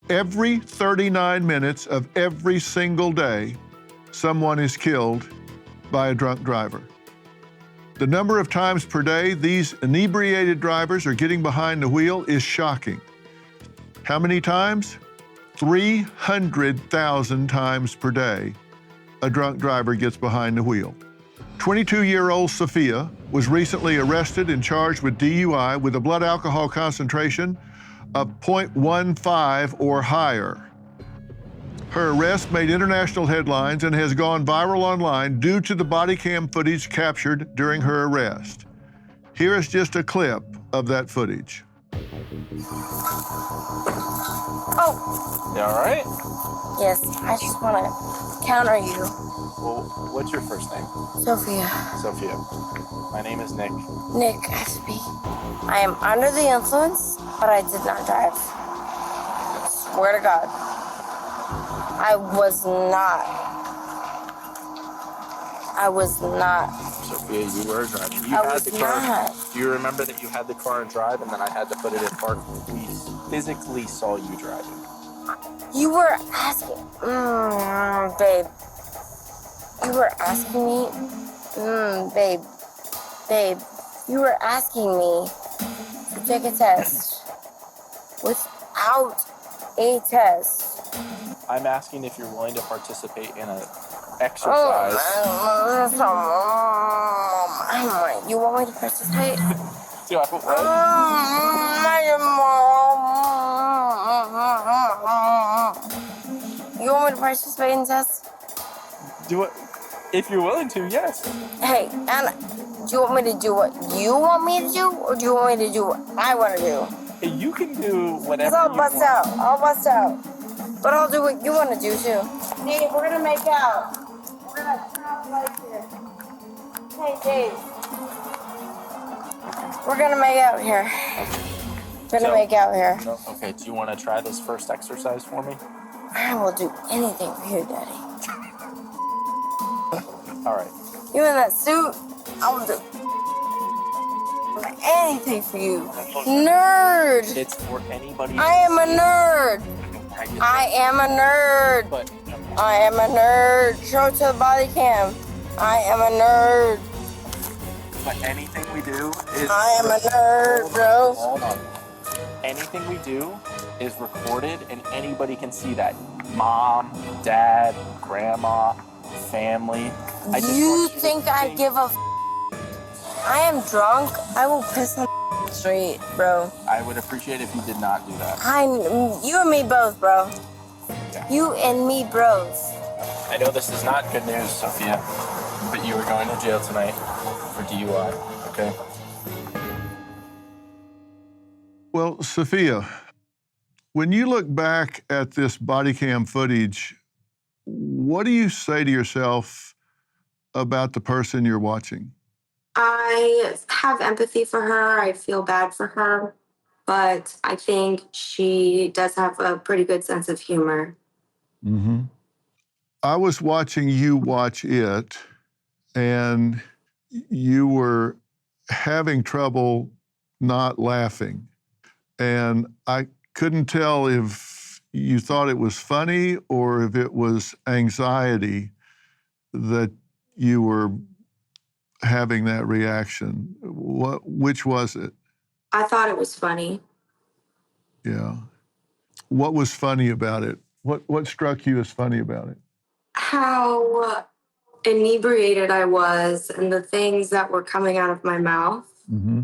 Every 39 minutes of every single day, someone is killed by a drunk driver. The number of times per day these inebriated drivers are getting behind the wheel is shocking. How many times? 300,000 times per day, a drunk driver gets behind the wheel. 22-year-old Sophia was recently arrested and charged with DUI with a blood alcohol concentration of 0.15 or higher. Her arrest made international headlines and has gone viral online due to the body cam footage captured during her arrest. Here is just a clip of that footage. Oh. You all right? Yes, I just want to counter you. Well, what's your first name? Sophia. Sophia. My name is Nick. Nick, SB. I am under the influence, but I did not drive. Swear to God. I was not. Sophia, you were driving. You I had was the car. not. Do you remember that you had the car in drive and then I had to put it in park? We physically saw you driving. You were asking, babe. You were asking me, babe. You were asking me to take a test without a test. I'm asking if you're willing to participate in an exercise. You want me to participate? Do I, You want me to participate in tests? do it. If you're willing to, yes. Hey, Anna, do you want me to do what you want me to do, or do you want me to do what I want to do? Hey, you can do whatever I'll you bust want. out. I'll bust out. But I'll do what you want to do, too. Dave, we're going to make out. We're going to turn off the lights here. Hey, Dave. We're going to make out here. We're going to make out here. No, okay, do you want to try this first exercise for me? I will do anything for you, Daddy. All right. You in that suit, I will do anything for you. Nerd! It's for anybody. I am a nerd! I am a nerd! But I am a nerd! Show it to the body cam. I am a nerd! anything we do is... I am a nerd, bro. Hold on. Anything we do is recorded and anybody can see that. Mom, dad, grandma, family. You think I give a f? I am drunk. I will piss on the street, bro. I would appreciate if you did not do that. You and me both, bro. Yeah. You and me bros. I know this is not good news, Sophia, but you are going to jail tonight for DUI, okay? Well, Sophia, when you look back at this body cam footage, what do you say to yourself about the person you're watching? I have empathy for her. I feel bad for her, but I think she does have a pretty good sense of humor. Mm-hmm. I was watching you watch it, and you were having trouble not laughing. And I couldn't tell if you thought it was funny or if it was anxiety that you were having that reaction. Which was it? I thought it was funny. Yeah. What was funny about it? What struck you as funny about it? How inebriated I was and the things that were coming out of my mouth. Mm-hmm.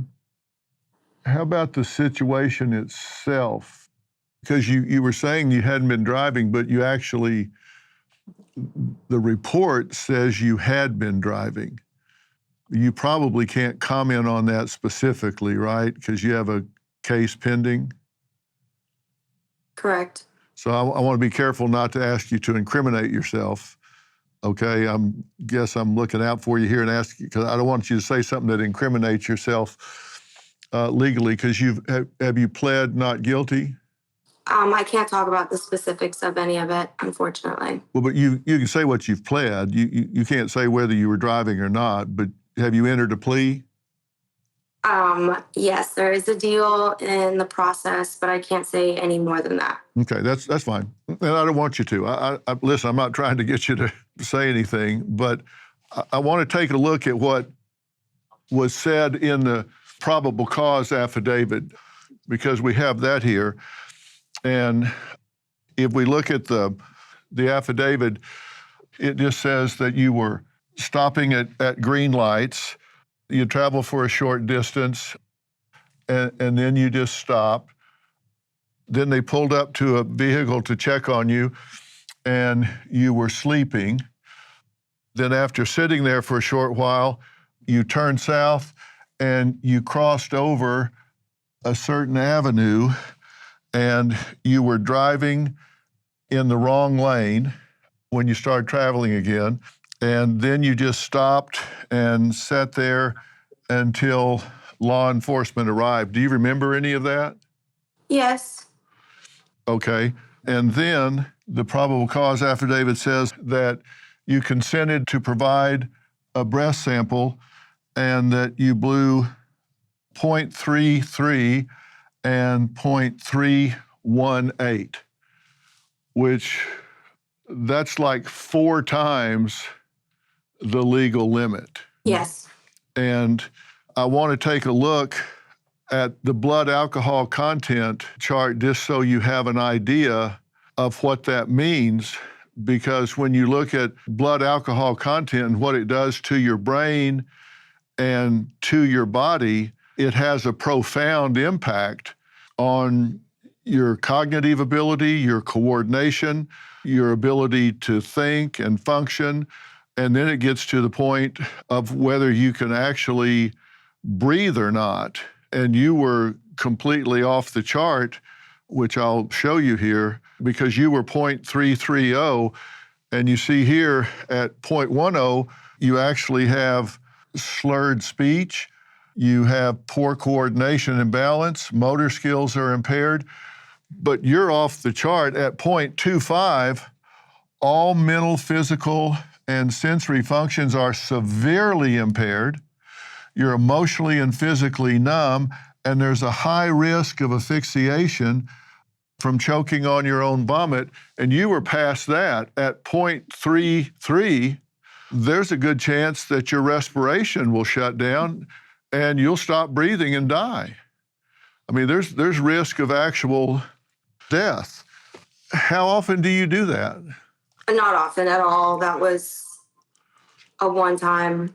How about the situation itself? Because you were saying you hadn't been driving, but you actually, the report says you had been driving. You probably can't comment on that specifically, right? Because you have a case pending. Correct. So I want to be careful not to ask you to incriminate yourself. Okay, guess I'm looking out for you here and ask you, because I don't want you to say something that incriminates yourself legally. Because have you pled not guilty? I can't talk about the specifics of any of it, unfortunately. Well, but you can say what you've pled. You can't say whether you were driving or not. But have you entered a plea? Yes, there is a deal in the process, but I can't say any more than that. Okay, that's fine. And I don't want you to. Listen, I'm not trying to get you to say anything, but I want to take a look at what was said in the probable cause affidavit, because we have that here. And if we look at the affidavit, it just says that you were stopping at green lights, you travel for a short distance, and then you just stopped. Then they pulled up to a vehicle to check on you, and you were sleeping. Then after sitting there for a short while, you turned south and you crossed over a certain avenue, and you were driving in the wrong lane when you started traveling again. And then you just stopped and sat there until law enforcement arrived. Do you remember any of that? Yes. Okay. And then the probable cause affidavit says that you consented to provide a breath sample and that you blew 0.33 and 0.318, which that's like 4 times the legal limit. Yes. And I want to take a look at the blood alcohol content chart just so you have an idea of what that means, because when you look at blood alcohol content and what it does to your brain and to your body, it has a profound impact on your cognitive ability, your coordination, your ability to think and function. And then it gets to the point of whether you can actually breathe or not. And you were completely off the chart, which I'll show you here, because you were 0.330. And you see here at 0.10, you actually have slurred speech, you have poor coordination and balance, motor skills are impaired, but you're off the chart at 0.25. All mental, physical, and sensory functions are severely impaired. You're emotionally and physically numb, and there's a high risk of asphyxiation from choking on your own vomit, and you were past that at 0.33. There's a good chance that your respiration will shut down and you'll stop breathing and die. I mean, there's risk of actual death. How often do you do that? Not often at all. That was a one-time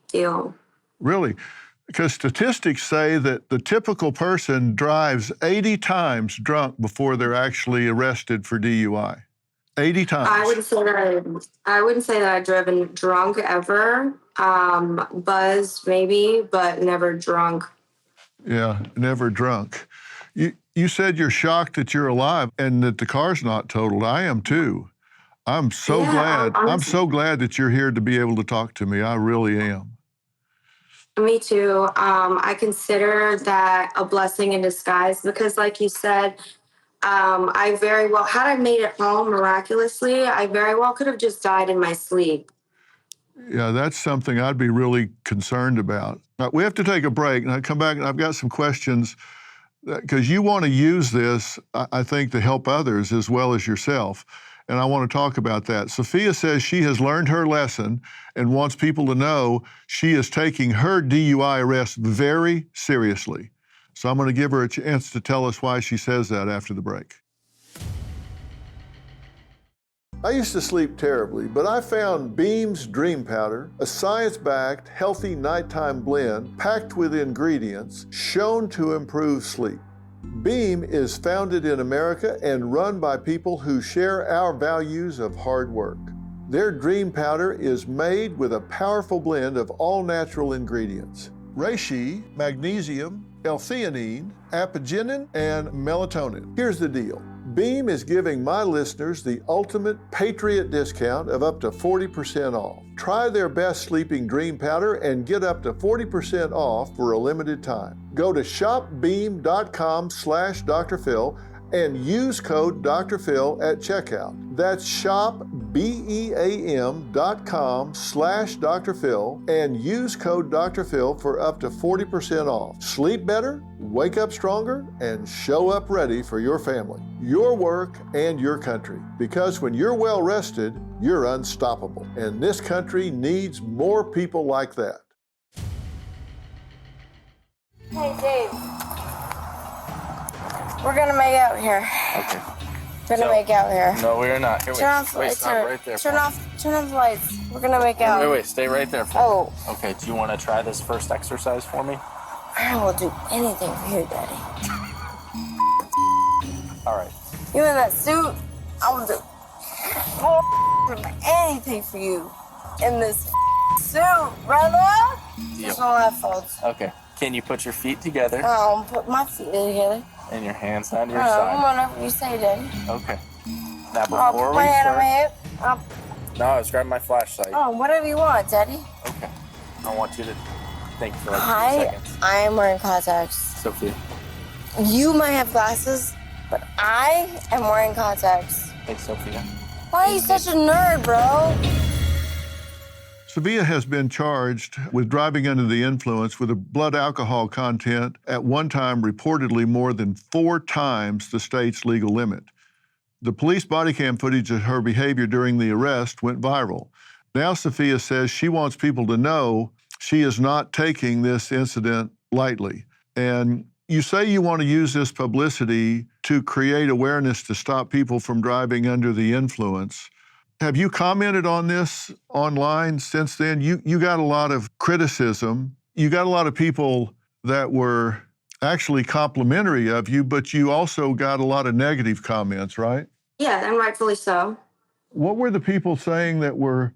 deal. Really? Because statistics say that the typical person drives 80 times drunk before they're actually arrested for DUI. 80 times. I wouldn't say that I've driven drunk ever. Buzzed maybe, but never drunk. Yeah, never drunk. You said you're shocked that you're alive and that the car's not totaled. I am too. I'm so glad. I'm so glad that you're here to be able to talk to me. I really am. Me too. I consider that a blessing in disguise because, like you said, I very well, had I made it home miraculously, I very well could have just died in my sleep. Yeah, that's something I'd be really concerned about. We have to take a break, and I come back and I've got some questions because you want to use this, I think, to help others as well as yourself. And I want to talk about that. Sophia says she has learned her lesson and wants people to know she is taking her DUI arrest very seriously. So I'm going to give her a chance to tell us why she says that after the break. I used to sleep terribly, but I found Beam's Dream Powder, a science-backed, healthy nighttime blend packed with ingredients shown to improve sleep. Beam is founded in America and run by people who share our values of hard work. Their Dream Powder is made with a powerful blend of all-natural ingredients: reishi, magnesium, L-theanine, apigenin, and melatonin. Here's the deal. Beam is giving my listeners the ultimate Patriot discount of up to 40% off. Try their best sleeping dream powder and get up to 40% off for a limited time. Go to shopbeam.com/Dr. Phil and use code Dr. Phil at checkout. That's shopbeam.com/Dr. Phil and use code Dr. Phil for up to 40% off. Sleep better, wake up stronger, and show up ready for your family, your work, and your country. Because when you're well rested, you're unstoppable. And this country needs more people like that. Hey, Dave. We're gonna make out here. Okay. We're gonna make out here. No, we are not. Here, Turn off the lights. stop right there. Turn off the lights. We're gonna make out. Wait, stay right there for Oh. me. Okay, do you want to try this first exercise for me? I will do anything for you, Daddy. All right. You in that suit? I will do anything for you in this suit, brother. Just don't have faults. Okay. Can you put your feet together Put my feet together. and your hands on your side? Whatever you say, Daddy. Okay. Now I'll before put we my hand on my start, hip. no, I was grabbing my flashlight. Whatever you want, Daddy. Okay. I want you to think for like 2 I seconds. am wearing contacts. Sophia. You might have glasses, but I am wearing contacts. Hey, Sophia. Why are you such a nerd, bro? Sophia has been charged with driving under the influence with a blood alcohol content at one time reportedly more than 4 times the state's legal limit. The police body cam footage of her behavior during the arrest went viral. Now Sophia says she wants people to know she is not taking this incident lightly. And you say you want to use this publicity to create awareness to stop people from driving under the influence. Have you commented on this online since then? You got a lot of criticism. You got a lot of people that were actually complimentary of you, but you also got a lot of negative comments, right? Yeah, and rightfully so. What were the people saying that were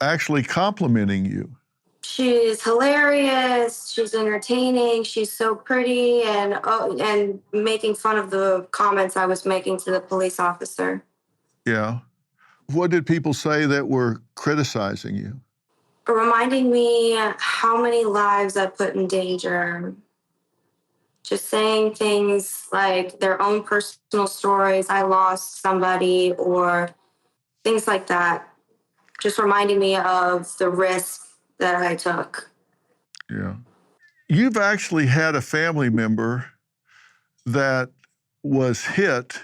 actually complimenting you? She's hilarious. She's entertaining. She's so pretty, and making fun of the comments I was making to the police officer. Yeah. What did people say that were criticizing you? Reminding me how many lives I put in danger. Just saying things like their own personal stories. I lost somebody, or things like that. Just reminding me of the risk that I took. Yeah. You've actually had a family member that was hit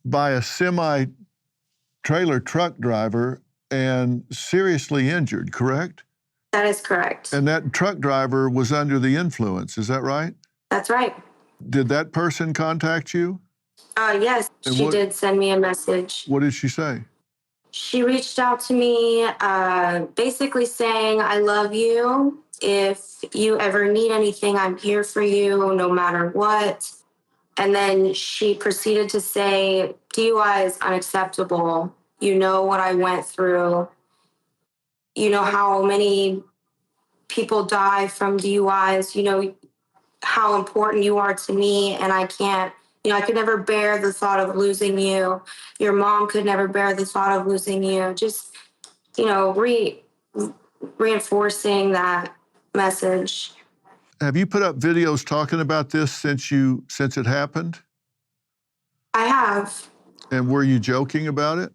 by a semi-trailer truck driver and seriously injured, correct? That is correct. And that truck driver was under the influence, is that right? That's right. Did that person contact you? Yes, And she what- did send me a message. What did she say? She reached out to me, basically saying, I love you. If you ever need anything, I'm here for you, no matter what. And then she proceeded to say, DUI is unacceptable. You know what I went through. You know how many people die from DUIs. You know how important you are to me, and I can't, I could never bear the thought of losing you. Your mom could never bear the thought of losing you. Just, reinforcing that message. Have you put up videos talking about this since it happened? I have. And were you joking about it?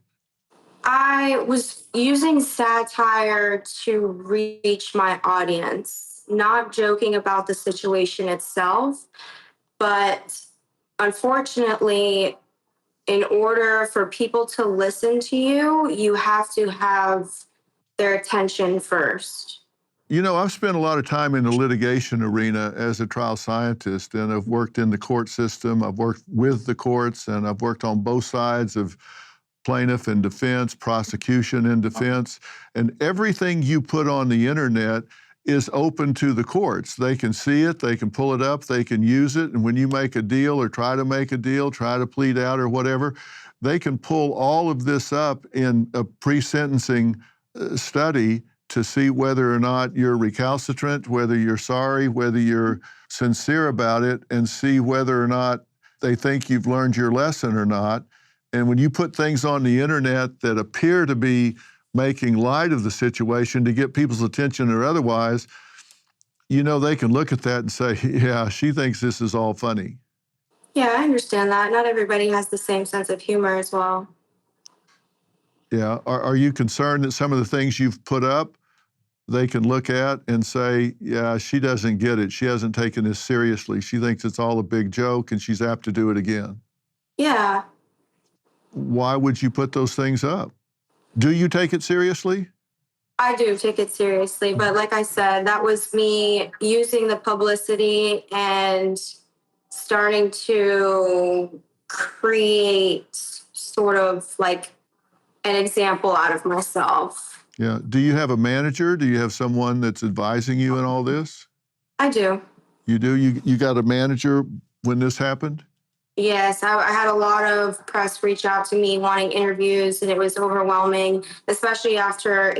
I was using satire to reach my audience, not joking about the situation itself, but unfortunately, in order for people to listen to you, you have to have their attention first. I've spent a lot of time in the litigation arena as a trial scientist, and I've worked in the court system. I've worked with the courts, and I've worked on both sides of plaintiff and defense, prosecution and defense. And everything you put on the internet is open to the courts. They can see it, they can pull it up, they can use it. And when you make a deal or try to make a deal, try to plead out or whatever, they can pull all of this up in a pre-sentencing study to see whether or not you're recalcitrant, whether you're sorry, whether you're sincere about it, and see whether or not they think you've learned your lesson or not. And when you put things on the internet that appear to be making light of the situation to get people's attention or otherwise, they can look at that and say, yeah, she thinks this is all funny. Yeah, I understand that. Not everybody has the same sense of humor as well. Yeah. Are you concerned that some of the things you've put up, they can look at and say, yeah, she doesn't get it. She hasn't taken this seriously. She thinks it's all a big joke and she's apt to do it again. Yeah, Why would you put those things up? Do you take it seriously? I do take it seriously. But like I said, that was me using the publicity and starting to create sort of like an example out of myself. Yeah. Do you have a manager? Do you have someone that's advising you in all this? I do. You do? You got a manager when this happened? Yes, I had a lot of press reach out to me wanting interviews, and it was overwhelming, especially after,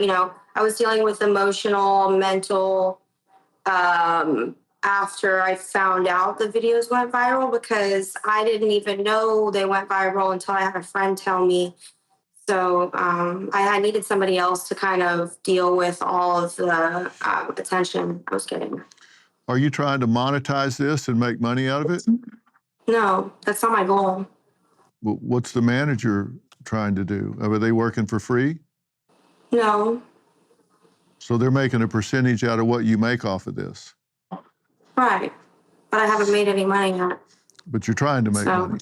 I was dealing with emotional, mental, after I found out the videos went viral because I didn't even know they went viral until I had a friend tell me. So I needed somebody else to kind of deal with all of the attention I was getting. Are you trying to monetize this and make money out of it? No, that's not my goal. What's the manager trying to do? Are they working for free? No, So they're making a percentage out of what you make off of this. right. But I haven't made any money yet. But you're trying to make money.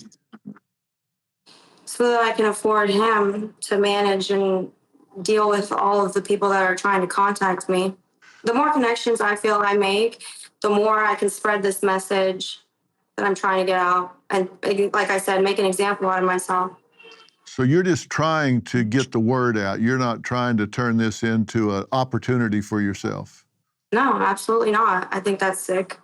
So that I can afford him to manage and deal with all of the people that are trying to contact me. The more connections I feel I make, the more I can spread this message that I'm trying to get out. And like I said, make an example out of myself. So you're just trying to get the word out. You're not trying to turn this into an opportunity for yourself. No, absolutely not. I think that's sick.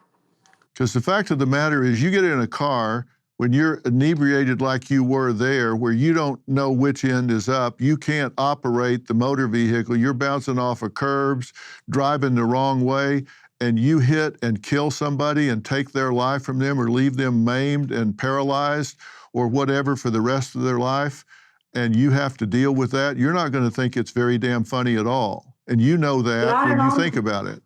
Because the fact of the matter is, you get in a car when you're inebriated like you were there, where you don't know which end is up, you can't operate the motor vehicle, you're bouncing off of curbs, driving the wrong way, and you hit and kill somebody and take their life from them or leave them maimed and paralyzed or whatever for the rest of their life, and you have to deal with that, you're not going to think it's very damn funny at all. And you know that Not when at you all. think about it.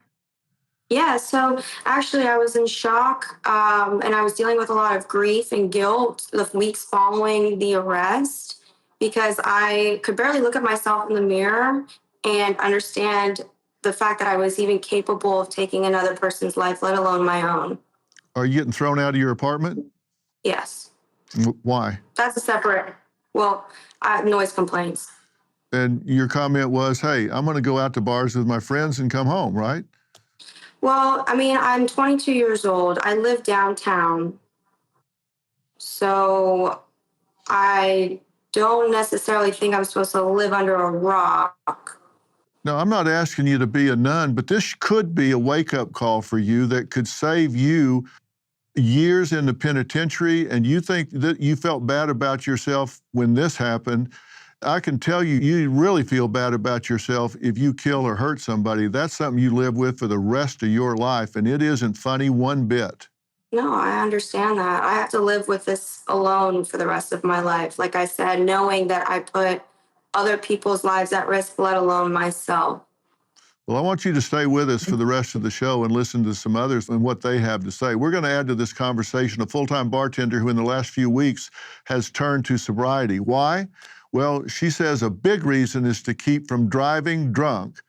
Yeah, so actually, I was in shock and I was dealing with a lot of grief and guilt the weeks following the arrest because I could barely look at myself in the mirror and understand the fact that I was even capable of taking another person's life, let alone my own. Are you getting thrown out of your apartment? Yes, Why? that's a separate, noise complaints. And your comment was, hey, I'm going to go out to bars with my friends and come home, right? Well, I mean, I'm 22 years old. I live downtown. So I don't necessarily think I'm supposed to live under a rock. Now, I'm not asking you to be a nun, but this could be a wake-up call for you that could save you years in the penitentiary, and you think that you felt bad about yourself when this happened. I can tell you, you really feel bad about yourself if you kill or hurt somebody. That's something you live with for the rest of your life, and it isn't funny one bit. No, I understand that. I have to live with this alone for the rest of my life. Like I said, knowing that I put other people's lives at risk, let alone myself. Well, I want you to stay with us for the rest of the show and listen to some others and what they have to say. We're going to add to this conversation a full-time bartender who in the last few weeks has turned to sobriety. Why? Well, she says a big reason is to keep from driving drunk,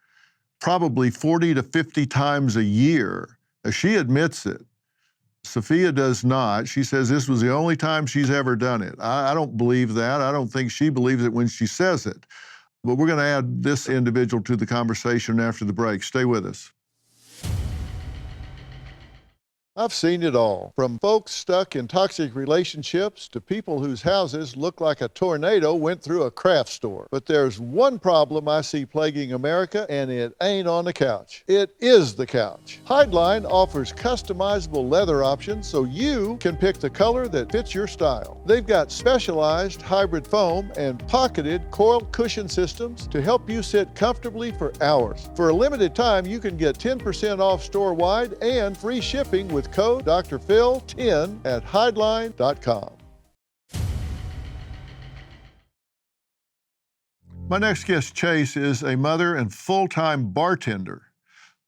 probably 40 to 50 times a year. She admits it. Sophia does not. She says this was the only time she's ever done it. I don't believe that. I don't think she believes it when she says it. But we're going to add this individual to the conversation after the break. Stay with us. I've seen it all, from folks stuck in toxic relationships to people whose houses look like a tornado went through a craft store. But there's one problem I see plaguing America, and it ain't on the couch. It is the couch. Hideline offers customizable leather options so you can pick the color that fits your style. They've got specialized hybrid foam and pocketed coil cushion systems to help you sit comfortably for hours. For a limited time, you can get 10% off store-wide and free shipping with code Dr. Phil 10 at hideline.com. My next guest, Chase, is a mother and full-time bartender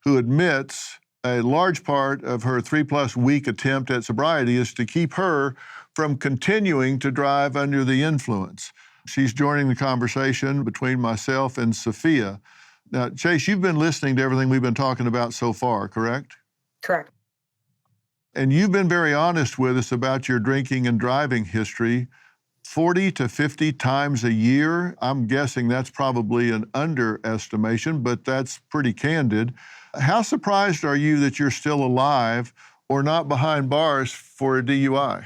who admits A large part of her 3+ week attempt at sobriety is to keep her from continuing to drive under the influence. She's joining the conversation between myself and Sophia. Now, Chase, you've been listening to everything we've been talking about so far, correct? Correct. And you've been very honest with us about your drinking and driving history. 40 to 50 times a year. I'm guessing that's probably an underestimation, but that's pretty candid. How surprised are you that you're still alive or not behind bars for a DUI?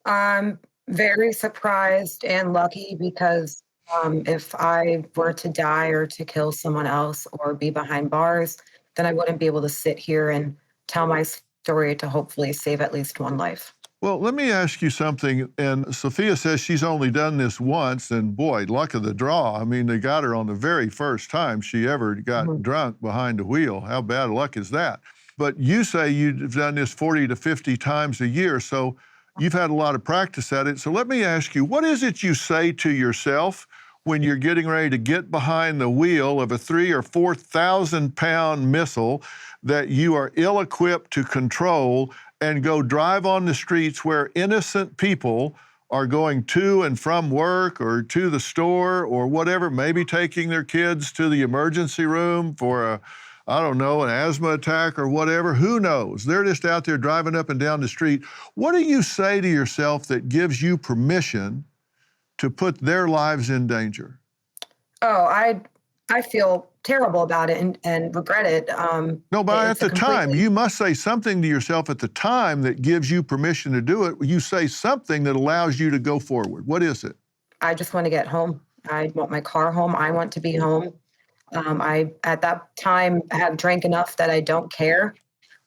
I'm very surprised and lucky because if I were to die or to kill someone else or be behind bars, then I wouldn't be able to sit here and tell my story to hopefully save at least one life. Well, let me ask you something. And Sophia says she's only done this once, and boy, luck of the draw. I mean, they got her on the very first time she ever got drunk behind the wheel. How bad luck is that? But you say you've done this 40 to 50 times a year, so you've had a lot of practice at it. So let me ask you, what is it you say to yourself when you're getting ready to get behind the wheel of a 3,000 or 4,000 pound missile that you are ill-equipped to control and go drive on the streets where innocent people are going to and from work or to the store or whatever, maybe taking their kids to the emergency room for I don't know, an asthma attack or whatever, who knows? They're just out there driving up and down the street. What do you say to yourself that gives you permission to put their lives in danger? Oh, I feel terrible about it and regret it. No, but at the time, you must say something to yourself at the time that gives you permission to do it. You say something that allows you to go forward. What is it? I just want to get home. I want my car home. I want to be home. I, at that time, have drank enough that I don't care.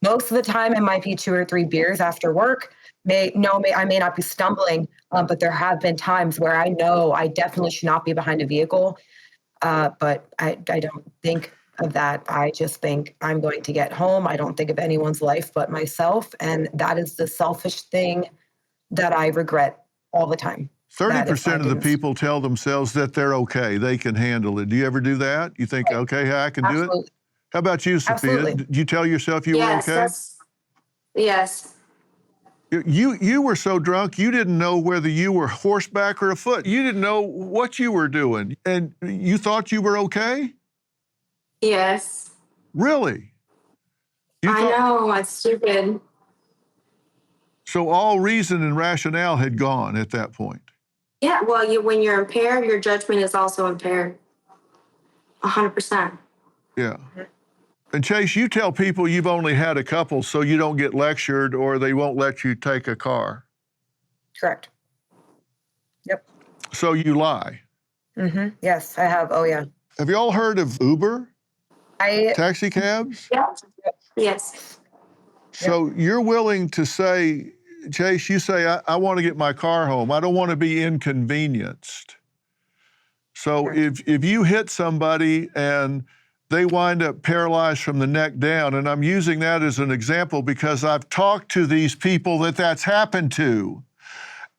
Most of the time, it might be 2 or 3 beers after work. I may not be stumbling, but there have been times where I know I definitely should not be behind a vehicle. But I don't think of that. I just think I'm going to get home. I don't think of anyone's life but myself. And that is the selfish thing that I regret all the time. 30% of the people tell themselves that they're okay, they can handle it. Do you ever do that? You think, okay, I can do it? How about you, Sophia? Absolutely. Did you tell yourself you were okay? Yes. You were so drunk, you didn't know whether you were horseback or afoot. You didn't know what you were doing. And you thought you were okay? Yes. Really? I know, it's stupid. So all reason and rationale had gone at that point? Yeah, well, when you're impaired, your judgment is also impaired. 100%. Yeah. And Chase, you tell people you've only had a couple so you don't get lectured or they won't let you take a car. Correct. Yep. So you lie. Mm-hmm. Yes, I have. Oh, yeah. Have you all heard of Uber? Taxi cabs? Yeah. Yes. So you're willing to say, Chase, you say, I want to get my car home. I don't want to be inconvenienced. So if you hit somebody and they wind up paralyzed from the neck down, and I'm using that as an example because I've talked to these people that's happened to,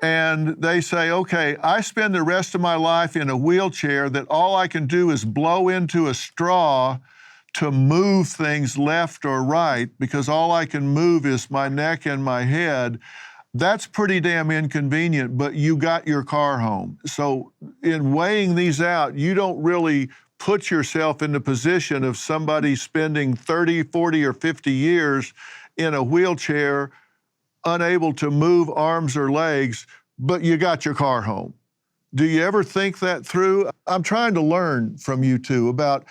and they say, okay, I spend the rest of my life in a wheelchair that all I can do is blow into a straw to move things left or right because all I can move is my neck and my head. That's pretty damn inconvenient, but you got your car home. So in weighing these out, you don't really put yourself in the position of somebody spending 30, 40, or 50 years in a wheelchair, unable to move arms or legs, but you got your car home. Do you ever think that through? I'm trying to learn from you two about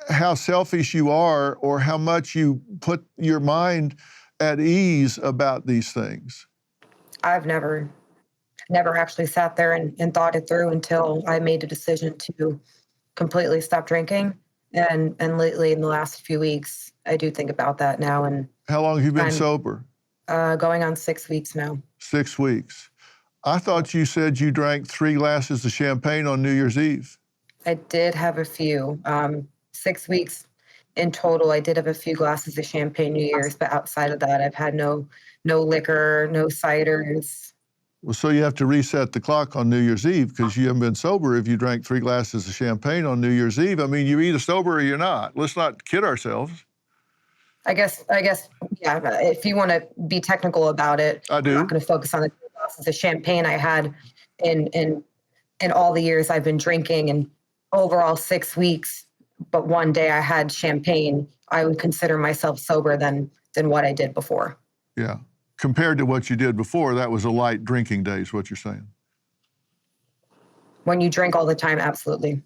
how selfish you are or how much you put your mind at ease about these things. I've never actually sat there and thought it through until I made a decision to completely stop drinking. And lately, in the last few weeks, I do think about that now. And how long have you been sober? Going on 6 weeks now. 6 weeks. I thought you said you drank 3 glasses of champagne on New Year's Eve. I did have a few. 6 weeks in total, I did have a few glasses of champagne New Year's, but outside of that, I've had no liquor, no ciders. Well, so you have to reset the clock on New Year's Eve because you haven't been sober if you drank 3 glasses of champagne on New Year's Eve. I mean, you're either sober or you're not. Let's not kid ourselves. I guess, yeah. If you want to be technical about it, I do. I'm not going to focus on the glasses of champagne I had in all the years I've been drinking, and overall 6 weeks. But one day I had champagne. I would consider myself sober than what I did before. Yeah. Compared to what you did before, that was a light drinking day, is what you're saying. When you drink all the time, absolutely.